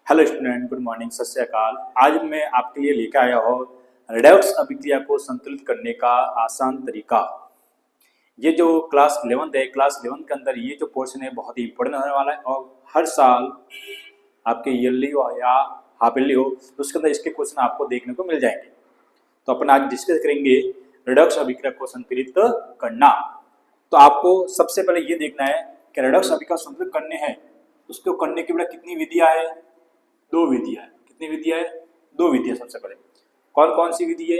Hello student, good morning, सत श्री अकाल। आज मैं आपके लिए लेकर आया हूँ रेडॉक्स अभिक्रिया को संतुलित करने का आसान तरीका। ये जो क्लास 11 है, क्लास 11 के अंदर ये जो पोर्शन है बहुत ही इंपॉर्टेंट होने वाला है और हर साल आपके ईयरली हो या हाफ ईयरली हो तो उसके अंदर इसके क्वेश्चन आपको देखने को मिल जाएंगे। तो अपन आज डिस्कस करेंगे रेडॉक्स अभिक्रिया को संतुलित करना। तो आपको सबसे पहले ये देखना है कि रेडॉक्स अभिक्रिया संतुलित करने हैं, उसको करने के लिए कितनी विधियां है? दो विधियां है। कितनी विधियां है? दो विधियां। सबसे पहले कौन कौन सी विधि है?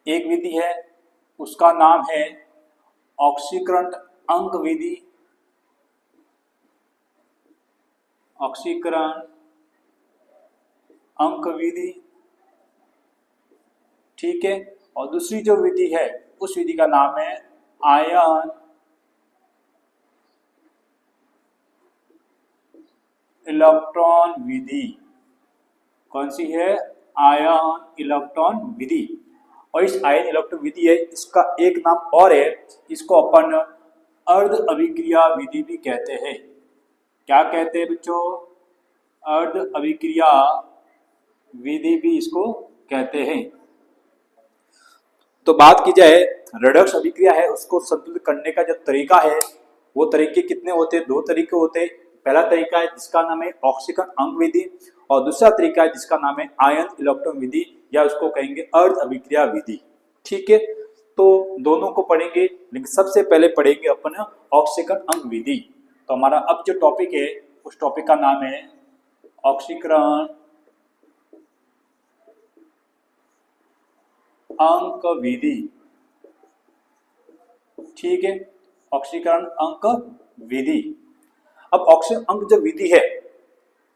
एक विधि है उसका नाम है ऑक्सीकरण अंक विधि। ऑक्सीकरण अंक विधि, ठीक है। और दूसरी जो विधि है उस विधि का नाम है आयन इलेक्ट्रॉन विधि। कौन सी है? आयन इलेक्ट्रॉन विधि। और इस आयन इलेक्ट्रॉन विधि है, इसका एक नाम और है, इसको अपन अर्ध अभिक्रिया विधि भी कहते हैं। क्या कहते हैं बच्चों? अर्ध अभिक्रिया विधि भी इसको कहते हैं। तो बात की जाए रेडॉक्स अभिक्रिया है उसको संतुलित करने का जो तरीका है वो तरीके कितने होते हैं? दो तरीके होते हैं। पहला तरीका है जिसका नाम है ऑक्सीकरण अंक विधि और दूसरा तरीका है जिसका नाम है आयन इलेक्ट्रॉन विधि या उसको कहेंगे अर्ध अभिक्रिया विधि, ठीक है। तो दोनों को पढ़ेंगे, लेकिन सबसे पहले पढ़ेंगे अपन ऑक्सीकरण अंक विधि। तो हमारा अब जो टॉपिक है उस टॉपिक का नाम है ऑक्सीकरण अंक विधि, ठीक है। ऑक्सीकरण अंक विधि। अब ऑक्सीकरण अंक जो विधि है,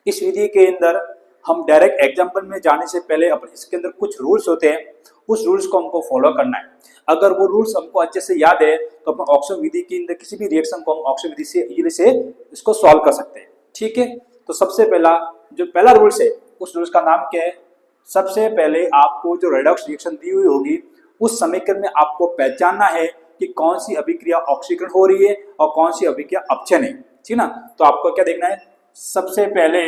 इस विधि के अंदर हम डायरेक्ट एग्जाम्पल में जाने से पहले अपन इसके अंदर कुछ रूल्स होते हैं, उस रूल्स को हमको फॉलो करना है। अगर वो रूल्स हमको अच्छे से याद है तो अपन ऑक्सीकरण विधि के अंदर किसी भी रिएक्शन को हम ऑक्सीकरण विधि से इजीली से इसको सॉल्व कर सकते हैं, ठीक है। तो सबसे पहला जो पहला रूल्स है उस रूल्स का नाम क्या है? सबसे पहले आपको जो रेडॉक्स रिएक्शन दी हुई होगी उस समीकरण में आपको पहचानना है कि कौन सी अभिक्रिया ऑक्सीकरण हो रही है और कौन सी अभिक्रिया अपचयन है, ठीक ना। तो आपको क्या देखना है? सबसे पहले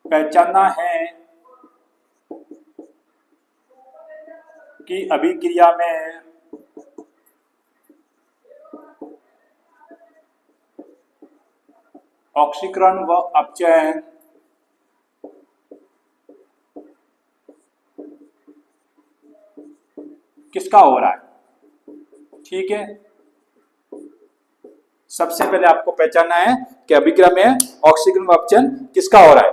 पहचानना है कि अभिक्रिया में ऑक्सीकरण व अपचयन किसका हो रहा है, ठीक है। सबसे पहले आपको पहचानना है कि अभिक्रिया में ऑक्सीकरण व अपचयन किसका हो रहा है,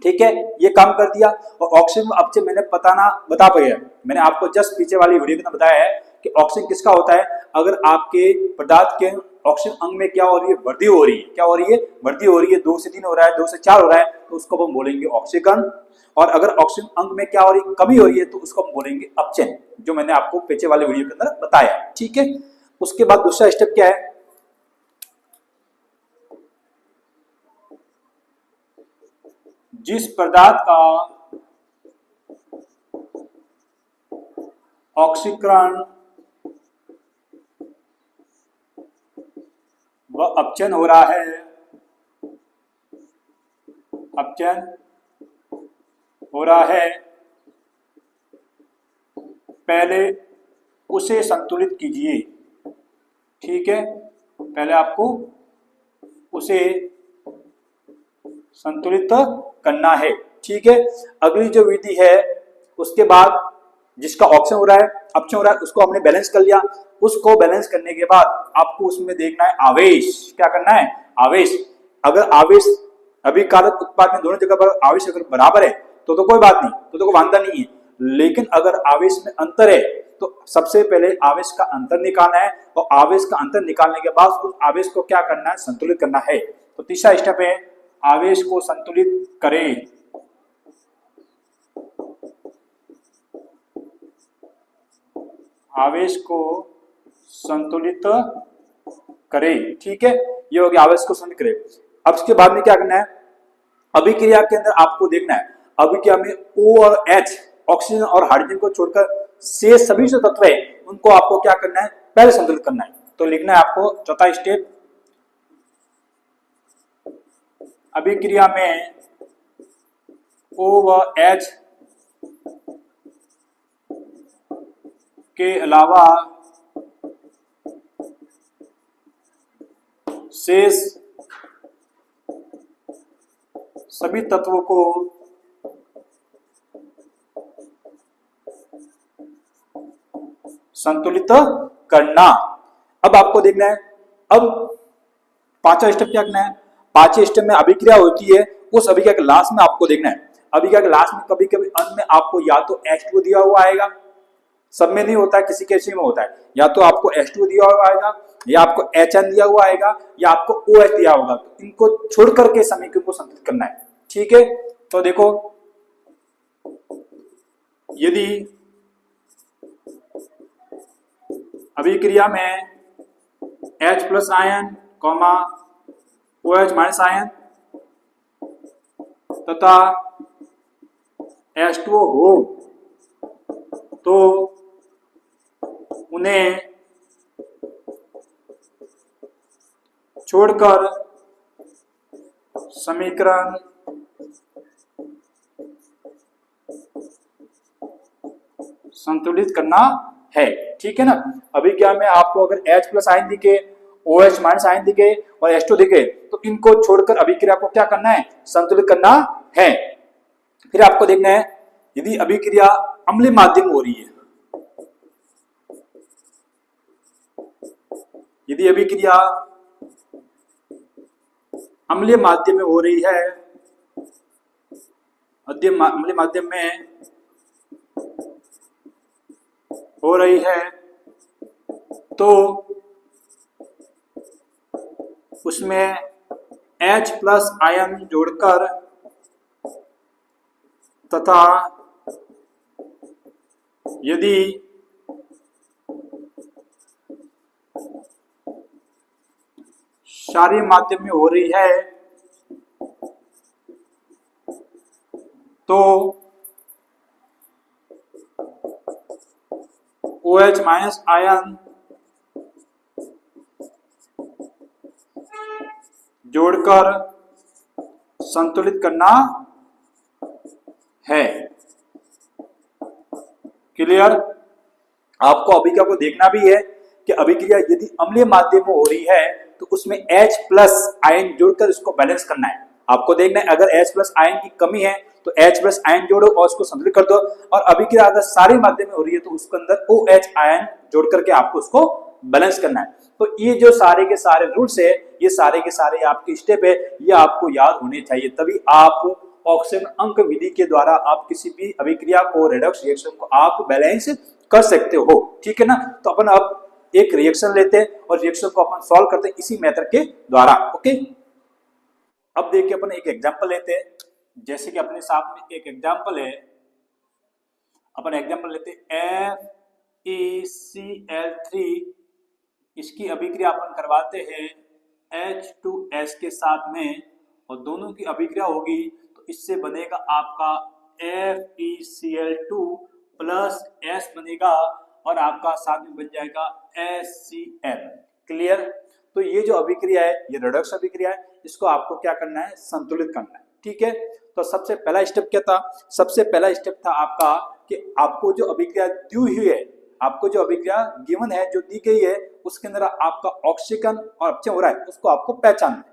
ठीक है। ये काम कर दिया। और ऑक्सीजन व अपचयन मैंने बता पाया, मैंने आपको जस्ट पीछे वाली वीडियो में बताया है कि ऑक्सीजन किसका होता है। अगर आपके पदार्थ के ऑक्सीजन अंग में क्या हो रही है? वृद्धि हो रही है। क्या हो रही है? वृद्धि हो रही है। 2 से 3 हो रहा है, 2 से 4 हो रहा है, तो उसको हम बोलेंगे ऑक्सीकरण। और अगर ऑक्सीजन अंग में क्या हो रही है? कमी हो रही है, तो उसको हम बोलेंगे अपचयन, जो मैंने आपको पीछे वाले वीडियो के अंदर बताया, ठीक है। उसके बाद दूसरा स्टेप क्या है? जिस पदार्थ का ऑक्सीकरण व अपचयन हो रहा है, पहले उसे संतुलित कीजिए, ठीक है। पहले आपको उसे संतुलित करना है, ठीक है। अगली जो विधि है उसके बाद जिसका ऑक्सीजन हो रहा है, अपचयन हो रहा है, उसको हमने बैलेंस कर लिया। उसको बैलेंस करने के बाद आपको उसमें देखना है आवेश। क्या करना है? आवेश। अगर आवेश अभिकारक उत्पाद में दोनों जगह पर आवेश अगर बराबर है तो कोई बात नहीं, तो कोई वांधा नहीं है। लेकिन अगर आवेश में अंतर है तो सबसे पहले आवेश का अंतर निकालना है और आवेश का अंतर निकालने के बाद उस आवेश को क्या करना है? संतुलित करना है। तो तीसरा स्टेप है आवेश को संतुलित करें। आवेश को संतुलित करें, ठीक है। ये हो गया आवेश को संतुलित करें। अब इसके बाद में क्या करना है? अभिक्रिया के अंदर आपको देखना है अभिक्रिया में O और H ऑक्सीजन और हाइड्रोजन को छोड़कर से सभी जो तत्व है उनको आपको क्या करना है, पहले संतुलित करना है। तो लिखना है आपको चौथा स्टेप, अभिक्रिया में O व H के अलावा शेष सभी तत्वों को संतुलित करना। अब आपको देखना है, अब पांचवा स्टेप क्या करना है, पांचवें स्टेप में अभिक्रिया होती है, उस अभिक्रिया के लास्ट में आपको देखना है, अभिक्रिया के लास्ट में कभी कभी अंत में आपको या तो H2 दिया हुआ आएगा, सब में नहीं होता है, किसी किसी में होता है, या तो आपको H2 दिया हुआ आएगा, या आपको HN दिया हुआ आएगा, या आपको OH दिया होगा। तो इनको छोड़ करके समीकरण को संतुलित करना है, ठीक है। तो देखो, यदि अभिक्रिया में H plus ion OH minus ion तथा H2O हो तो उन्हें छोड़कर समीकरण संतुलित करना है, ठीक है ना। अभिक्रिया में आपको अगर H प्लस आयन दिखे, OH माइनस आयन दिखे और H2 दिखे तो इनको छोड़कर अभिक्रिया को क्या करना है, संतुलित करना है। फिर आपको देखना है, यदि अभिक्रिया अम्लीय माध्यम हो रही है, यदि अभिक्रिया अम्लीय माध्यम में हो रही है, अम्लीय माध्यम में हो रही है तो उसमें H प्लस आयन जोड़कर तथा यदि क्षारीय माध्यम में हो रही है तो OH माइनस आयन जोड़कर संतुलित करना है। क्लियर। आपको अभिक्रिया को देखना भी है कि अभिक्रिया यदि अम्लीय माध्यम में हो रही है तो उसमें H प्लस आयन जोड़कर इसको बैलेंस करना है। आपको देखना है, अगर H प्लस आयन की कमी है तो H प्लस आयन जोड़ो और उसको संतुलित कर दो, और अभिक्रिया अगर सारे माध्यम में हो रही है तो उसके अंदर OH आयन जोड़ करके आपको उसको बैलेंस करना है। तो ये जो सारे के सारे रूल्स है, ये सारे के सारे आपके स्टेप है, ये आपको याद होने चाहिए, तभी आप ऑक्सीजन अंक विधि के द्वारा आप किसी भी अभिक्रिया को, रेडॉक्स रिएक्शन को आप बैलेंस कर सकते हो, ठीक है ना। तो अपन अब एक रिएक्शन लेते हैं और रिएक्शन को अपन सॉल्व करते हैं इसी मेथड के द्वारा, ओके। अब देखिए अपन एक एग्जांपल लेते हैं, जैसे कि अपने साथ में एक एग्जांपल है, अपन एग्जांपल लेते हैं FeCl3, इसकी अभिक्रिया अपन करवाते हैं H2S के साथ में और दोनों की अभिक्रिया होगी तो इससे बनेगा आपका FeCl2 प्लस S बनेगा और आपका साथ में बन जाएगा HCl। क्लियर। तो ये जो अभिक्रिया है ये रेडॉक्स अभिक्रिया है, इसको आपको क्या करना है, संतुलित करना है, ठीक है। तो सबसे पहला स्टेप क्या था, सबसे पहला स्टेप था आपका कि आपको जो अभिक्रिया दी हुई है, आपको जो अभिक्रिया गिवन है, जो दी गई है, उसके अंदर आपका ऑक्सीजन और अपचयन हो रहा है, उसको आपको पहचानना है,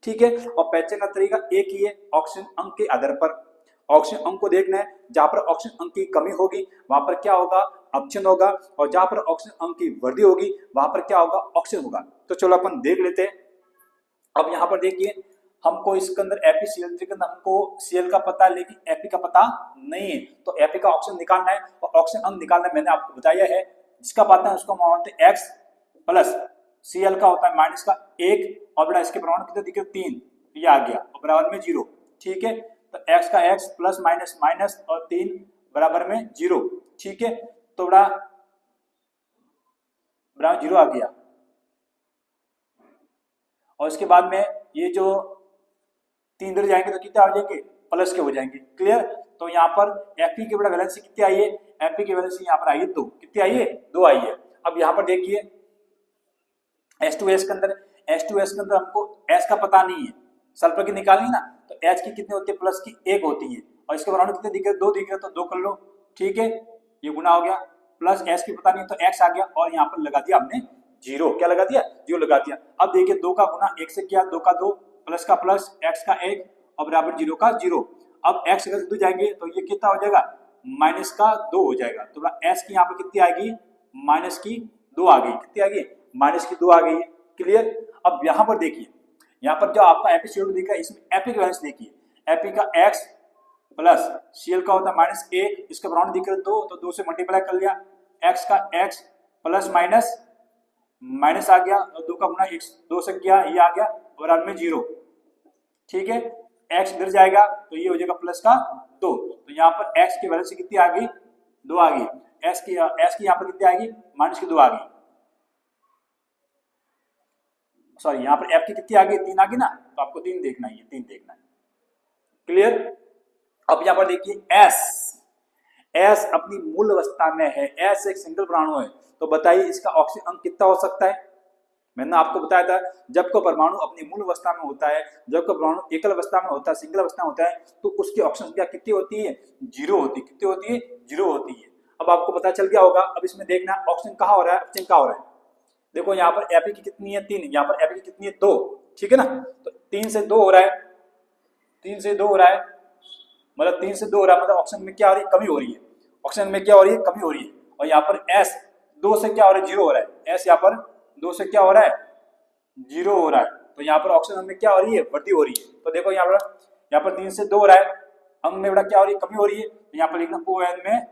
ठीक है। और पहचान का तरीका एक ही है, ऑक्सीजन अंक के आधार पर ऑक्सीजन अंक को देखना है, जहां पर ऑक्सीजन अंक की कमी होगी वहां पर क्या होगा, अपचयन होगा, और जहां पर ऑक्सीजन अंक की वृद्धि होगी वहां पर क्या होगा, ऑक्सीजन होगा। तो चलो अपन देख लेते हैं। अब यहाँ पर देखिए, हमको इसके अंदर FeCl3 के अंदर हमको Cl का पता है लेकिन Fe का पता नहीं है, तो Fe का ऑक्सीजन निकालना है और ऑक्सीजन अंक निकालना है, मैंने आपको बताया है। जिसका पता है उसको मानते हैं X प्लस Cl का होता है माइनस का 1 और बड़ा इसके परमाणु कितने दिखे, 3, ये आ गया और बराबर में 0, ठीक है। तो X का X प्लस माइनस माइनस और 3 बराबर में 0, ठीक है। तो बड़ा बराबर 0 आ गया और इसके बाद में ये जो 3 इधर जाएंगे तो कितने आ जाएंगे, प्लस के हो जाएंगे। क्लियर। तो यहाँ पर Fe की बड़ा वैलेंसी कितनी आई है, Fe की वैल्यू यहाँ पर आई है 2, कितनी आई है 2 आई है। अब यहाँ पर देखिए H2S के अंदर हमको S का पता नहीं है, सल्फर की निकालनी ना, तो H की कितनी होती है प्लस की 1 होती है, और इसके बराबर कितने दिख रहे 2 दिख रहे, तो 2 कर लो, ठीक है, ये गुना हो गया, प्लस S की पता नहीं तो X आ गया, और यहाँ पर लगा दिया हमने 0, क्या लगा दिया 0 लगा दिया। अब देखिए 2 का गुना 1 से किया, 2 का 2, प्लस का प्लस, X का 1 और बराबर 0 का 0। अब X अगर 2 जाएंगे तो ये कितना हो जाएगा माइनस का 2 हो जाएगा, तो S की यहाँ पर कितनी आएगी माइनस की 2 आ गई, कितनी आ गई माइनस की 2 आ गई है, क्लियर। अब यहाँ पर देखिए, यहाँ पर जो आपका एपी सीएल दिखा है इसमें एपी की वैल्यू देखिए, एपी का x प्लस सीएल का होता है माइनस 1, इसका बराबर दिख रहा है 2, तो 2 से मल्टीप्लाई कर लिया, x का x प्लस माइनस माइनस आ गया, और 2 का गुना 2 से किया, ये आ गया बराबर में 0, ठीक है, x इधर जाएगा तो ये हो जाएगा प्लस का 2, तो यहाँ पर x की वैल्यू से कितनी आ गई 2 आ गई, s की यहाँ पर कितनी आएगी माइनस की 2 आ गई, सॉरी यहाँ पर f की कितनी आ गई 3 आ गई ना, तो आपको 3 देखना है, 3 देखना है, क्लियर। अब यहाँ पर देखिए S अपनी मूल अवस्था में है, S एक सिंगल परमाणु है, तो बताइए इसका ऑक्सीजन अंक कितना हो सकता है। मैंने आपको बताया था जब को परमाणु अपनी मूल अवस्था में होता है, जब को परमाणु एकल अवस्था में होता है, सिंगल अवस्था में होता है, तो उसकी ऑक्सीजन संख्या कितनी होती है 0 होती है, कितनी होती है 0 होती है। अब आपको पता चल गया होगा, अब इसमें देखना ऑक्सीजन कहाँ हो रहा है, ऑक्सीजन कहाँ हो रहा है, देखो यहाँ पर एपी की कितनी है 3, यहाँ पर एपी की कितनी है 2, ठीक है ना, तो 3 से 2 हो रहा है, 3 से 2 हो रहा है, मतलब 3 से 2 हो रहा है, मतलब ऑक्सीजन में क्या हो रही है कमी हो रही है, ऑक्सीजन में क्या हो रही है कमी हो रही है, और यहाँ पर S 2 से क्या हो रहा है 0 हो रहा है, S यहाँ पर 2 से क्या हो रहा है 0 हो रहा है, तो यहाँ पर ऑक्सीजन में क्या हो रही है वृद्धि हो रही है, तो देखो यहाँ पर 3 से 2 हो रहा है, अंग में बड़ा क्या हो रही है कमी हो रही है, तो यहाँ पर लिखना ON में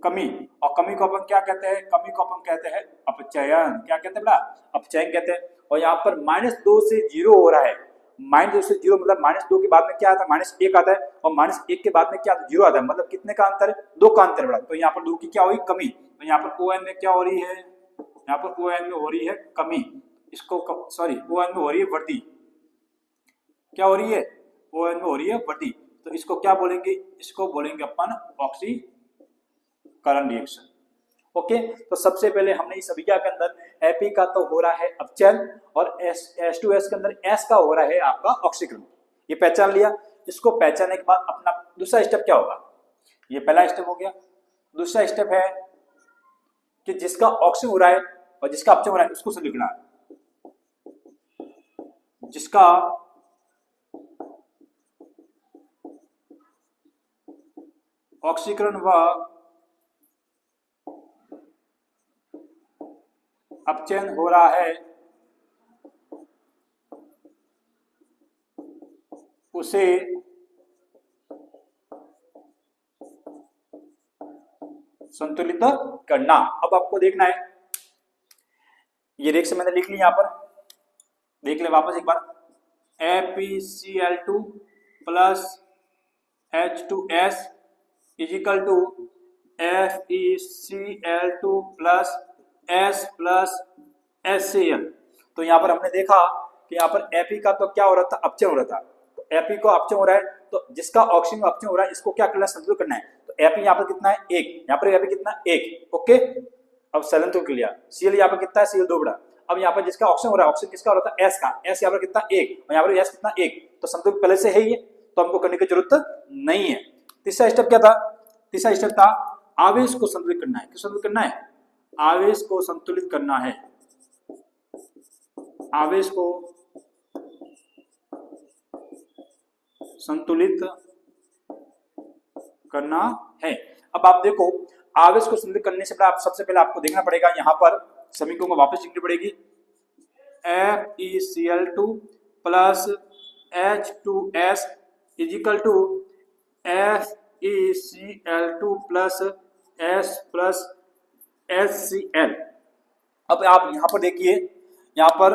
कमी, और कमी को अपन क्या कहते हैं, कमी को अपन कहते हैं अपचयन, क्या कहते हैं बेटा अपचयन कहते हैं। और यहाँ पर -2 से 0 हो रहा है, -2 से 0 मतलब -2 के बाद में क्या आता है -1 आता है, और -1 के बाद में क्या 0 आता है, मतलब कितने का अंतर है 2 का अंतर बेटा, तो यहाँ पर 2 की क्या हुई कमी, तो यहाँ पर ON में क्या हो रही है, यहाँ पर ON में हो रही है कमी, इसको सॉरी ON में हो रही है वृद्धि, क्या हो रही है ON में हो रही है वृद्धि, तो इसको क्या बोलेंगे, इसको बोलेंगे अपन ऑक्सीकरण रिएक्शन। ओके, तो सबसे पहले हमने इस अभिक्रिया के अंदर एपी का तो हो रहा है अपचयन, और H2S के अंदर S का हो रहा है आपका ऑक्सीकरण, ये पहचान लिया। इसको पहचानने के बाद अपना दूसरा स्टेप क्या होगा, ये पहला स्टेप हो गया, दूसरा स्टेप है कि जिसका ऑक्सीजन हो रहा है और जिसका अपचयन हो रहा है उसको से लिखना है, जिसका ऑक्सीकरण व अपचयन हो रहा है उसे संतुलित करना। अब आपको देखना है, ये रिएक्शन मैंने लिख ली, यहां पर देख ले वापस एक बार, FeCl2 plus H2S is equal to FeCl2 plus S plus HCl। तो यहाँ पर हमने देखा कि यहाँ पर Fe का तो क्या हो रहा था अपचयन हो रहा था, तो Fe को अपचयन हो रहा है, तो जिसका ऑक्सीजन में अपचयन हो रहा है इसको क्या करना है संतुलित करना है, तो Fe यहाँ पर कितना है 1, यहाँ पर Fe कितना 1, ओके। अब सेलन तो क्लियर, Cl यहाँ पर कितना है Cl2 बड़ा, अब यहाँ पर जिसका ऑक्सीजन हो रहा है ऑक्सीजन किसका हो रहा था S का, S यहाँ पर कितना 1, और यहाँ पर S कितना 1, तो संतुलित पहले से है ये, तो हमको करने की जरूरत नहीं है। तीसरा स्टेप क्या था, तीसरा स्टेप था आवेश को संतुलित करना है, किस संतुलित करना है, आवेश को संतुलित करना है, आवेश को संतुलित करना है। अब आप देखो आवेश को संतुलित करने से आप सबसे पहले आपको देखना पड़ेगा, यहाँ पर समीकरण को वापस लिखनी पड़ेगी, FeCl2 plus H2S is equal to FeCl2 plus S plus HCl। अब आप यहाँ पर देखिए, यहाँ पर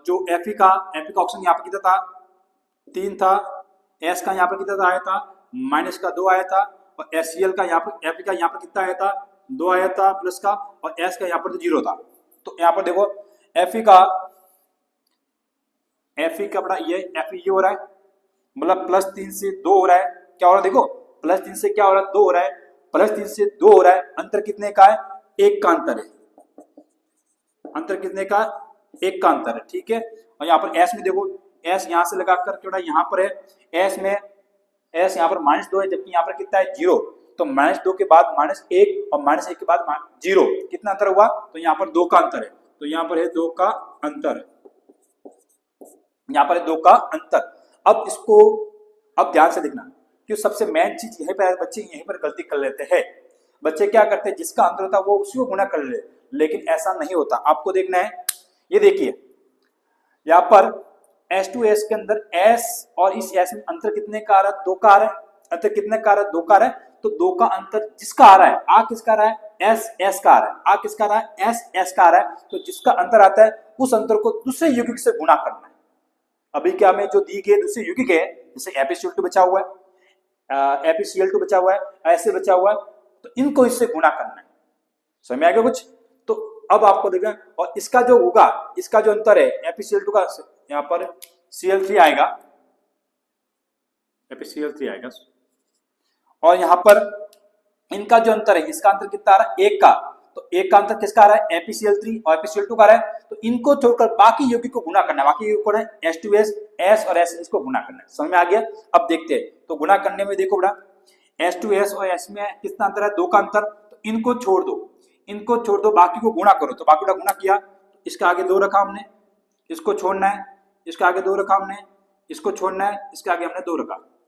जो Fe का ऑक्सीजन यहाँ पर कितना था 3 था, S का यहाँ पर कितना आया था -2 आया था, और HCl का यहाँ पर Fe का यहाँ पर कितना आया था 2 आया था प्लस का, और S का यहाँ पर तो 0 था। तो यहाँ पर देखो Fe का बड़ा ये Fe ये हो रहा है, मतलब +3 से 2 हो रहा है, क्या हो रहा है देखो +3 से क्या हो रहा है, 2 हो रहा है, +3 से 2 हो रहा है, अंतर कितने का है, 1 का अंतर है, अंतर कितने का, 1 का अंतर है, ठीक है। और यहाँ पर एस में देखो, एस यहाँ से लगा कर थोड़ा यहाँ पर है, एस में एस यहाँ पर -2 है, जबकि यहाँ पर कितना है 0, तो -2 के बाद -1 और -1 के बाद 0, कितना अंतर हुआ, तो यहाँ पर 2 का अंतर है, तो यहाँ पर है 2 का अंतर, यहाँ पर है 2 का अंतर। अब इसको अब ध्यान से देखना, क्यों सबसे मेन चीज यहीं पर बच्चे यहीं पर गलती कर लेते हैं। बच्चे क्या करते हैं, जिसका अंतर होता है वो उसी को गुणा कर ले, लेकिन ऐसा नहीं होता। आपको देखना है, ये देखिए यहाँ पर S2S के अंदर S और इस S में अंतर कितने का आ रहा है, 2 का आ रहा है, अंतर कितने का आ रहा है, 2 का आ रहा है, तो 2 का अंतर जिसका आ रहा है, आ किसका आ रहा है, S का आ रहा है, आ किसका आ रहा है, S का आ रहा है, तो जिसका अंतर आता है उस अंतर को दूसरे यौगिक से गुणा करना है। अभी क्या में जो दी गई दूसरे यौगिक है, जैसे FeCl2 बचा हुआ है, FeCl2 बचा हुआ है, ऐसे बचा हुआ है, तो इनको इससे गुणा करना है। समझ में आ गया कुछ, तो अब आपको देखना, और इसका जो होगा, इसका जो अंतर है FeCl2 का, यहाँ पर Cl3 आएगा, FeCl3 आएगा, और यहाँ पर इनका जो अंतर है, इसका अंतर कितना आ रहा है, 1 का, तो 1 का अंतर किसका आ रहा है, FeCl3 और FeCl2 का आ रहा है, तो इनको छोड़कर बाकी यौगिक को गुणा करना है, बाकी यौगिक को है H2S, S और S इसको गुणा करना है। समझ में आ गया। अब देखते हैं, तो गुणा करने में देखो बेटा, H2S और S में कितना अंतर है, 2 का अंतर, तो इनको छोड़ दो, इनको छोड़ दो, बाकी को गुणा करो, तो बाकी का गुणा किया, इसका आगे 2 रखा हमने, इसको छोड़ना है, इसका आगे 2 रखा हमने, इसको छोड़ना है, इसके आगे हमने 2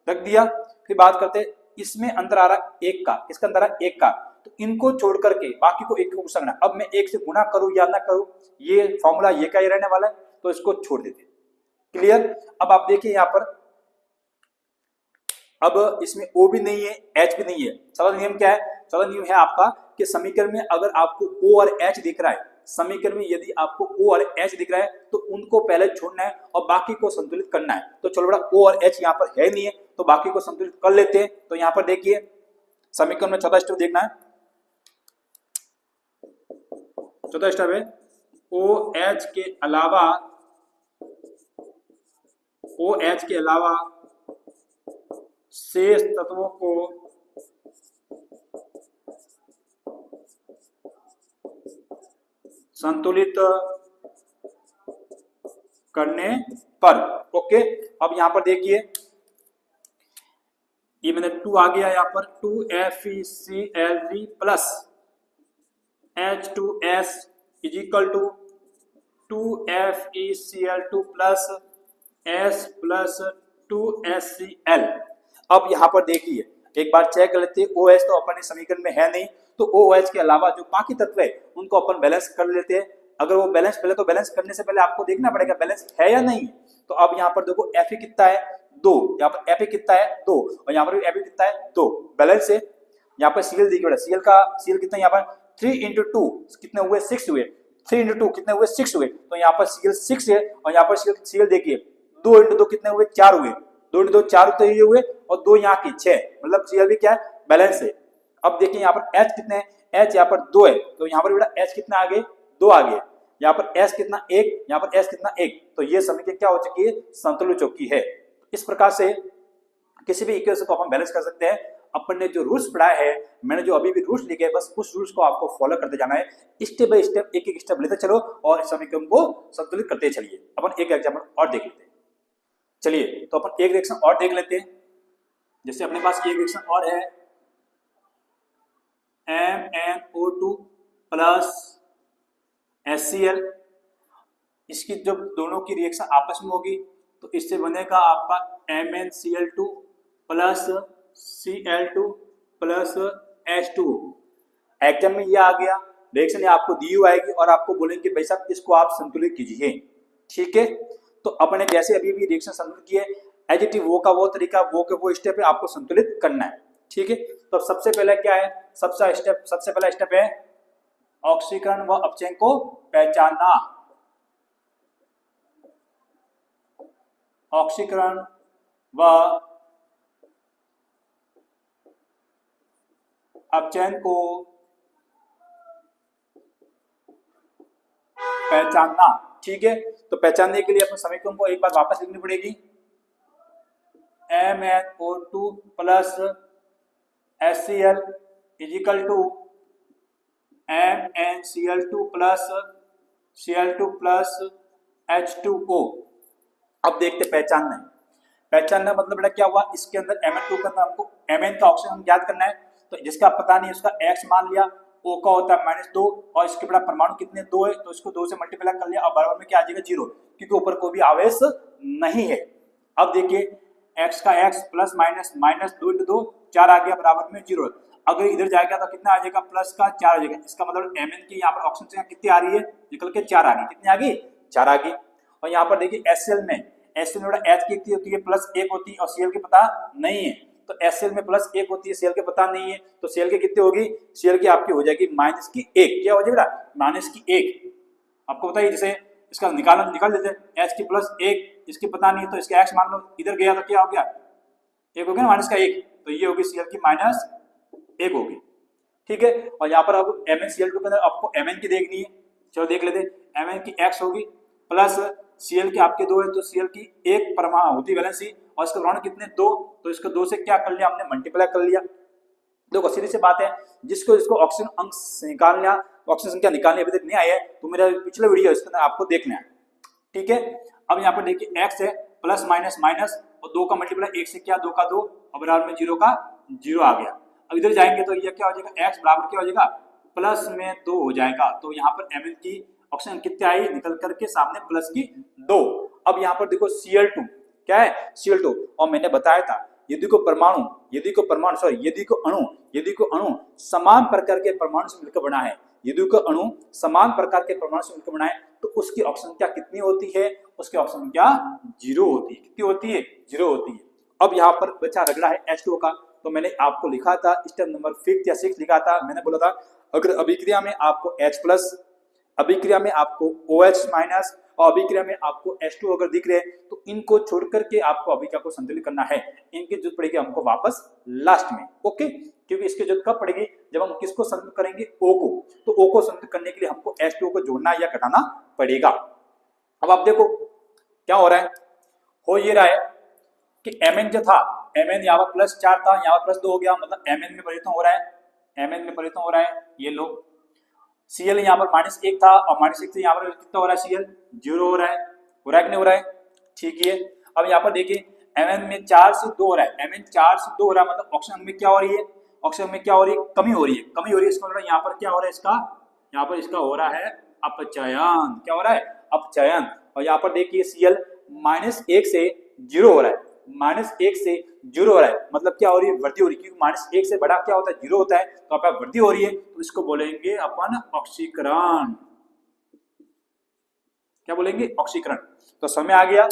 रख दिया। फिर बात करते, इसमें अंतर आ रहा है 1 का, किसका अंतर है, 1 का, तो इनको छोड़ करके बाकी को 1 को गुणा। अब मैं 1 से गुणा करूं या ना करूं, ये फॉर्मूला ये का ही रहने वाला है, तो इसको छोड़ देते। क्लियर। अब आप देखिए यहाँ पर, अब इसमें O भी नहीं है, H भी नहीं है। सरल नियम क्या है, सरल नियम है आपका कि समीकरण में अगर आपको O और H दिख रहा है, समीकरण में यदि आपको O और H दिख रहा है, तो उनको पहले छोड़ना है और बाकी को संतुलित करना है। तो चलो बड़ा, O और H यहाँ पर है नहीं है, तो बाकी को संतुलित कर लेते हैं। तो यहाँ पर देखिए समीकरण में चौथा स्टेप देखना है, चौथा स्टेप है OH के अलावा, OH के अलावा शेष तत्वों को संतुलित करने पर। ओके, अब यहां पर देखिए, ये मैंने 2 आ गया यहाँ पर, 2FeCl3 plus H2S is equal to 2FeCl2 plus S plus 2HCl। अब यहाँ पर देखिए, एक बार चेक कर लेते हैं, OH तो अपन समीकरण में है नहीं, तो OH के अलावा जो बाकी तत्व है उनको अपन बैलेंस कर लेते हैं। अगर वो बैलेंस, पहले तो बैलेंस करने से पहले आपको देखना पड़ेगा बैलेंस है या नहीं। तो अब यहाँ पर देखो Fe कितना है, 2, यहाँ पर Fe कितना है, 2, और यहाँ पर भी Fe कितना है, 2, बैलेंस है। यहाँ पर Cl देखिए, Cl कितना है, यहाँ पर 3 into 2 कितने हुए, 6 हुए, 3 into 2 कितने हुए, 6 हुए, तो यहाँ पर Cl 6 है, और यहाँ पर Cl देखिए 2 into 2 कितने हुए, 4 हुए, 2 into 2 4 तो ये हुए, और 2 यहाँ की 6, मतलब Cl भी क्या है, बैलेंस है। अब देखिए यहाँ पर H कितने हैं, H यहाँ पर 2 है, तो यहाँ पर बेटा H कितना आगे, 2 आगे, यहाँ पर S कितना 1, यहाँ पर S कितना 1, तो ये समीकरण क्या हो चुकी है, संतुलित हो चुकी है। इस प्रकार से किसी भी इक्वेशन को हम बैलेंस कर सकते हैं। अपन ने जो रूल्स पढ़ाया है, मैंने जो अभी भी रूल्स लिखे हैं, बस उस रूल्स को आपको फॉलो करते जाना है, स्टेप बाय स्टेप, एक एक स्टेप लेते चलो और समीकरण को संतुलित करते चलिए। अपन एक एग्जांपल और देख लेते हैं। चलिए, तो अपन एक रिएक्शन और देख लेते हैं। जैसे अपने पास एक रिएक्शन और है, MnO2 प्लस HCl। इसकी जब दोनों की रिएक्शन आपस में होगी तो इससे बनेगा आपका MnCl2 plus Cl2 plus H2O। Exam में ये आ गया, रिएक्शन आपको दी हुई आएगी और आपको बोलेंगे भाई साहब इसको आप संतुलित कीजिए। ठीक है, तो अपने जैसे अभी भी रिएक्शन संतुलित किए, एज इट इज वो का वो तरीका, वो के वो स्टेप है, आपको संतुलित करना है। ठीक है, तो सबसे पहले क्या है, सबसे पहला स्टेप है ऑक्सीकरण व अपचयन को पहचानना। ऑक्सीकरण व अपचयन को पहचानना। ठीक है, तो पहचानने के लिए अपने समीकरण को एक बार वापस लिखनी पड़ेगी। MnO2 plus HCl is equal to MnCl2 plus Cl2 plus H2O। अब देखते पहचानना मतलब बेटा क्या हुआ, इसके अंदर Mn2 के अंदर हमको Mn का ऑक्सीजन ज्ञात करना है, तो जिसका पता नहीं उसका X मान लिया, O का होता है -2 और इसके बड़ा परमाणु कितने 2 है, तो इसको 2 से मल्टीप्लाई कर लिया और बराबर में क्या आ जाएगा 0, क्योंकि ऊपर कोई भी आवेश नहीं है। अब देखिए x का x प्लस माइनस -2 × 2 4 आ गया बराबर में 0। अगर इधर जाएगा तो कितना आ जाएगा, प्लस का 4 आ जाएगा। इसका मतलब Mn की यहाँ पर ऑक्सीजन संख्या कितनी आ रही है, निकल के 4 आ गई। कितनी आ गई, 4 आ गई। और यहाँ पर देखिए HCl में H की कितनी होती है, +1 होती है और Cl के पता नहीं है, तो HCl में +1 होती है, Cl के पता नहीं है, तो Cl की कितनी होगी, Cl की आपकी हो जाएगी -1। क्या हो जाएगा, -1। आपको बताइए जैसे इसका निकाल देते हैं, H की +1, इसकी पता नहीं है तो इसका X मान लो, इधर गया तो क्या हो गया, 1 हो गया ना, -1, तो ये होगी Cl की -1 होगी। ठीक है, और यहाँ पर अब MnCl2 के अंदर आपको Mn की देखनी है, चलो देख लेते हैं। Mn की X होगी प्लस Cl की आपके 2 है, तो Cl की 1 परमाणु होती वैलेंसी और इसका परमाणु कितने 2, तो इसको 2 से क्या कर लिया हमने, मल्टीप्लाई कर लिया। देखो सीधी सी बात है, जिसको ऑक्सीजन अंक निकालना, ऑक्सीजन संख्या निकालनी अभी तक नहीं आई है तो मेरा पिछला वीडियो इसके अंदर आपको देखना है। ठीक है, अब यहाँ पर देखिए x है प्लस माइनस माइनस और 2 का मल्टीप्लाई 1 से क्या 2 का 2 और बराबर में 0 का 0 आ गया। अब इधर जाएंगे तो ये क्या हो जाएगा, x बराबर क्या हो जाएगा, प्लस में 2 हो जाएगा। तो यहाँ पर Mn की ऑक्सीजन कितने आई, निकल करके सामने प्लस की 2। अब यहाँ पर देखो Cl2 क्या है, Cl2, और मैंने बताया था यदि को अणु समान प्रकार के परमाणु से मिलकर बना है, यदि को अणु समान प्रकार के परमाणु से मिलकर बना है तो उसकी ऑक्सीजन संख्या कितनी होती है, उसकी ऑक्सीजन संख्या 0 होती है। कितनी होती है, 0 होती है। अब यहाँ पर बचा रगड़ा है H2O का, तो मैंने आपको लिखा था स्टेप नंबर 5 या 6 लिखा था, मैंने बोला था अगर अभिक्रिया में आपको H+, अभिक्रिया में आपको OH- और अभिक्रिया में आपको H2 अगर दिख रहे हैं तो इनको छोड़ करके आपको अभिक्रिया को संतुलित करना है। इनकी जरूरत पड़ेगी हमको वापस लास्ट में, ओके, क्योंकि इसकी जरूरत कब पड़ेगी, जब हम किसको संतुलित करेंगे, O को, तो O को संतुलित करने के लिए हमको H2O को जोड़ना या घटाना पड़ेगा। अब आप देखो क्या हो रहा है, हो ये रहा है कि Mn जो था, Mn यहाँ पर +4 था, यहाँ पर +2 हो गया, मतलब Mn में परिवर्तन हो रहा है, Mn में परिवर्तन हो रहा है। ये लो Cl यहाँ पर -1 था और -1 से यहाँ पर कितना हो रहा है, Cl 0 हो रहा है कि नहीं हो रहा है, ठीक है। अब यहाँ पर देखिए Mn में 4 से 2 हो रहा है, Mn 4 से 2 हो रहा है, मतलब ऑक्सीजन में क्या हो रही है, ऑक्सीजन में क्या हो रही है, कमी हो रही है, इसका मतलब यहाँ पर क्या हो रहा है, इसका यहाँ पर इसका हो रहा है अपचयन। क्या हो रहा है, अपचयन। और यहाँ पर देखिए Cl -1 से 0 हो रहा है, -1 से 0 हो रहा है, मतलब क्या हो रही है, वृद्धि हो रही है, क्योंकि -1 से बड़ा क्या होता है, 0 होता है, तो आप वृद्धि हो रही है, तो इसको बोलेंगे अपन ऑक्सीकरण। क्या बोलेंगे, ऑक्सीकरण। तो समय आ गया,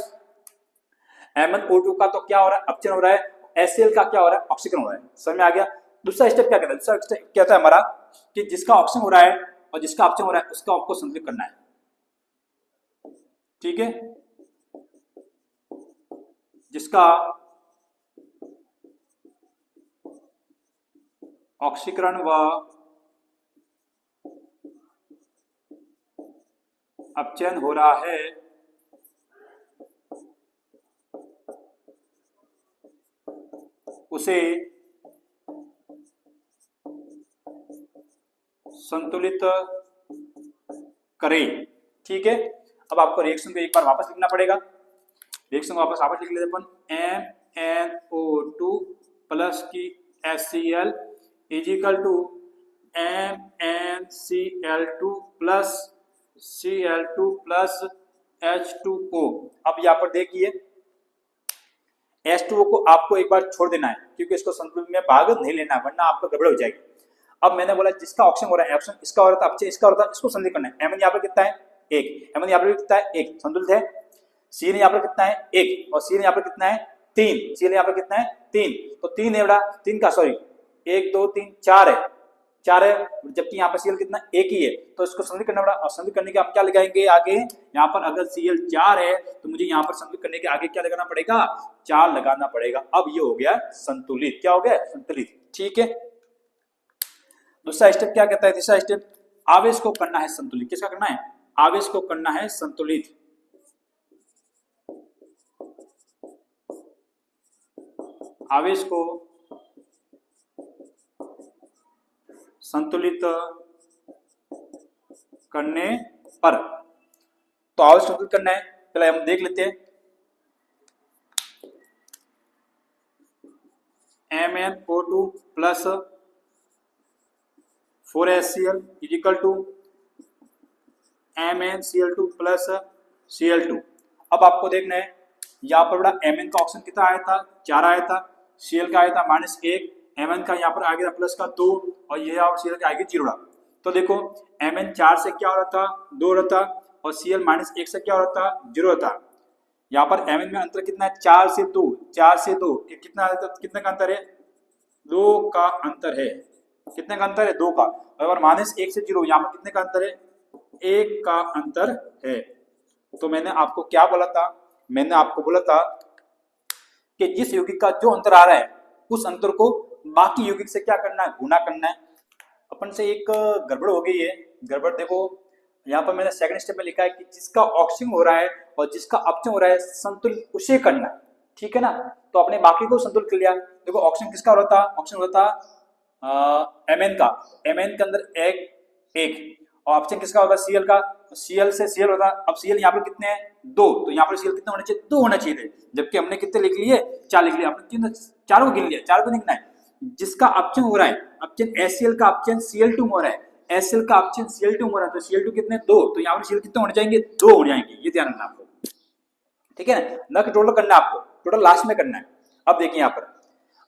MnO2 का तो क्या हो रहा है, अपचयन हो रहा है, HCl का क्या हो रहा है, ऑक्सीकरण हो रहा है, समय आ गया। दूसरा स्टेप क्या कहता है, दूसरा स्टेप क्या होता है हमारा, कि जिसका ऑक्सीजन हो रहा है और जिसका अपचयन हो रहा है उसका आपको संतुलित करना है। ठीक है, जिसका ऑक्सीकरण व अपचयन हो रहा है उसे संतुलित करें। ठीक है, अब आपको रिएक्शन को एक बार वापस लिखना पड़ेगा, रिएक्शन को वापस लिख लेते अपन, MnO2 प्लस की HCl is equal to MnCl2 plus Cl2 plus H2O। अब यहाँ पर देखिए H2O को आपको एक बार छोड़ देना है, क्योंकि इसको संतुलन में भाग नहीं लेना, वरना आपको गड़बड़ हो जाएगी। अब मैंने बोला जिसका ऑक्सीजन हो रहा है, ऑक्सीजन इसका हो रहा था, इसका हो रहा था, इसको संतुलित करना है। Mn यहाँ पर कितना है, 1, Mn यहाँ पर कितना है, 1, संतुलित है। Cl यहाँ पर कितना है, 1, और Cl यहाँ पर कितना है, 3, Cl यहाँ पर कितना है, 3, तो 3 है बड़ा, 3 का सॉरी 1 2 3 4 है, 4 है, जबकि यहाँ पर Cl कितना, 1 ही है, तो इसको संतुलित करना पड़ा। और संतुलित करने के हम क्या लगाएंगे आगे, यहाँ पर अगर Cl 4 है तो मुझे यहाँ पर संतुलित करने के आगे क्या लगाना पड़ेगा, 4 लगाना पड़ेगा। अब ये हो गया संतुलित, क्या हो गया, संतुलित। ठीक है, दूसरा स्टेप क्या कहता है, तीसरा स्टेप, आवेश को करना है संतुलित। किसका करना है, आवेश को करना है संतुलित। आवेश को संतुलित करने पर। तो आवेश संतुलित करना है, पहले हम देख लेते हैं। MnO2 plus 4HCl is equal to MnCl2 plus Cl2। अब आपको देखना है यहाँ पर बड़ा Mn का ऑप्शन कितना आया था, 4 आया था, Cl का आया था -1, Mn का यहाँ पर आ गया प्लस का 2 और ये यहाँ Cl का आ गया 0। तो देखो Mn 4 से क्या हो रहा था, 2 हो रहा था, और Cl -1 से क्या हो रहा था, 0 था। यहाँ पर Mn में अंतर कितना है, 4 से 2, 4 से 2 कितना कितने का अंतर है, 2 का अंतर है। कितने का अंतर है, 2 का। और -1 से 0 यहाँ पर कितने का अंतर है, 1 का अंतर है। तो मैंने आपको क्या बोला था, मैंने आपको बोला था कि जिस यौगिक का जो अंतर आ रहा है उस अंतर को बाकी यौगिक से क्या करना है, गुना करना है। अपन से एक गड़बड़ हो गई है। गड़बड़ देखो यहाँ पर मैंने सेकंड स्टेप में लिखा है कि जिसका ऑक्सीजन हो रहा है और जिसका अपचयन हो रहा है संतुलित उसे करना, ठीक है ना। तो अपने बाकी को संतुलित कर लिया। देखो ऑक्सीजन किसका हो रहा था, ऑक्सीजन हो रहा था Mn का, Mn के अंदर एक और अपचयन किसका होगा, Cl का, Cl से Cl होता। अब Cl यहाँ पर कितने हैं, 2, तो यहाँ पर Cl कितने होने चाहिए, 2 होना चाहिए थे, जबकि हमने कितने लिख लिए, 4 लिख लिए। आपने चारों को गिन लिया, 4 को लिखना है। जिसका अपचयन हो रहा है, अपचयन HCl का अपचयन Cl2 हो रहा है, HCl का अपचयन Cl2 हो रहा है, तो Cl2 कितने, 2, तो यहाँ पर Cl कितने होने जाएंगे, 2 हो जाएंगे। ये ध्यान रखना आपको, ठीक है ना कि टोटल करना है आपको, टोटल लास्ट में करना है। अब देखिए यहाँ पर,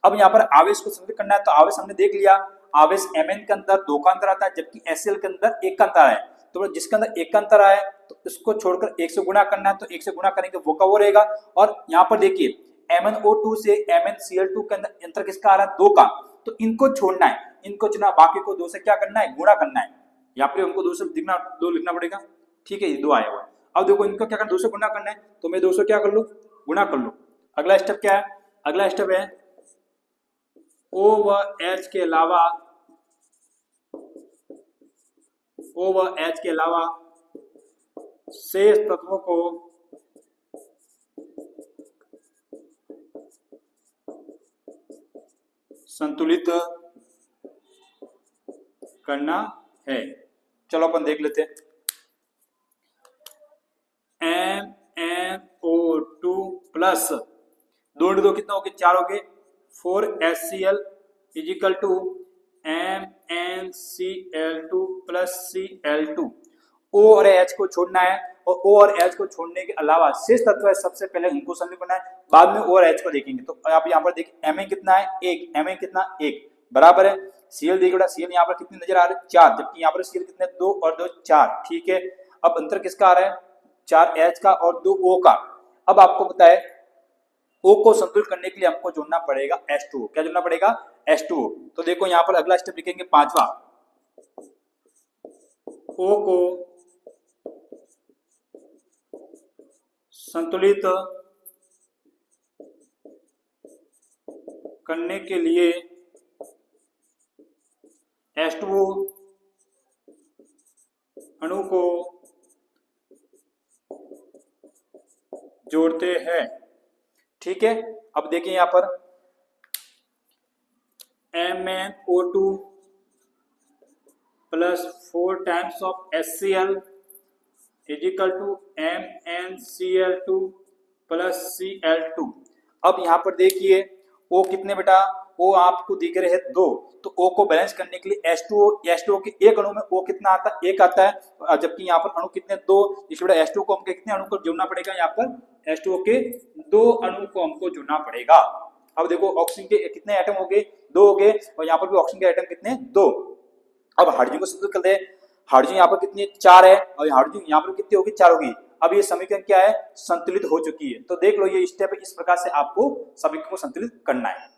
अब यहाँ पर आवेश को संतुलित करना है। तो आवेश हमने देख लिया, आवेश Mn के अंदर 2 का अंतर आता है, जबकि HCl के अंदर 1 का अंतर है। तो जिसके अंदर 1 का अंतर आए तो इसको छोड़कर 1 से गुणा करना है, तो 1 से गुणा करेंगे वो का वो रहेगा। और यहाँ पर देखिए MnO2 से MnCl2 के अंदर अंतर किसका आ रहा है, 2 का, तो इनको छोड़ना है, इनको चुना, बाकी को 2 से क्या करना है, गुणा करना है। यहाँ पर हमको 2 से दिखना, 2 लिखना पड़ेगा, ठीक है, ये 2 आया हुआ। अब देखो इनको क्या करना, 2 से गुणा करना है, तो मैं 2 से क्या कर लूँ, गुणा कर लूँ। अगला स्टेप क्या है, अगला स्टेप है O व H के अलावा, O व H के अलावा शेष तत्वों को संतुलित करना है। चलो अपन देख लेते हैं। MnO2 प्लस 2 2 कितना हो गया, 4 हो गए, 4HCl is equal to MnCl2 plus Cl2। O और H को छोड़ना है, और O और H को छोड़ने के अलावा शेष तत्व है, सबसे पहले इनको संतुलित करना है, बाद में O और H को देखेंगे। तो आप यहाँ पर देखिए Mn कितना है, 1, Mn कितना 1, बराबर है Cl देखिए बेटा, Cl यहाँ पर कितने नजर आ रहे हैं, 4, जबकि यहाँ पर Cl कितने, 2 और 2 4, ठीक है। अब अंतर किसका आ रहा है, 4H का और 2 O का। अब आपको पता है O को संतुलित करने के लिए हमको जोड़ना पड़ेगा H2O। क्या जोड़ना पड़ेगा, H2O। तो देखो यहाँ पर अगला स्टेप लिखेंगे 5वां, O को संतुलित करने के लिए H2O अणु को जोड़ते हैं, ठीक है। अब देखिए यहाँ पर MnO2 plus 4 times of HCl is equal to MnCl2 plus Cl2। अब यहाँ पर देखिए O कितने बेटा, O आपको दिख रहे हैं 2, तो O को बैलेंस करने के लिए H2O के एक अणु में O कितना आता है, 1 आता है, जबकि यहाँ पर अणु कितने, 2, इसलिए H2O को हमको कितने अणु को जोड़ना पड़ेगा, यहाँ पर H2O के 2 अणु को हमको जोड़ना पड़ेगा। अब देखो ऑक्सीजन के कितने एटम हो गए, 2 हो गए, और यहाँ पर भी ऑक्सीजन के एटम कितने, 2। अब हाइड्रोजन को संतुलित कर दे, हाइड्रोजन यहाँ पर कितनी 4 है, और हाइड्रोजन यहाँ पर कितनी होगी, 4 होगी। अब ये समीकरण क्या है, संतुलित हो चुकी है। तो देख लो ये स्टेप इस प्रकार से आपको समीकरण को संतुलित करना है।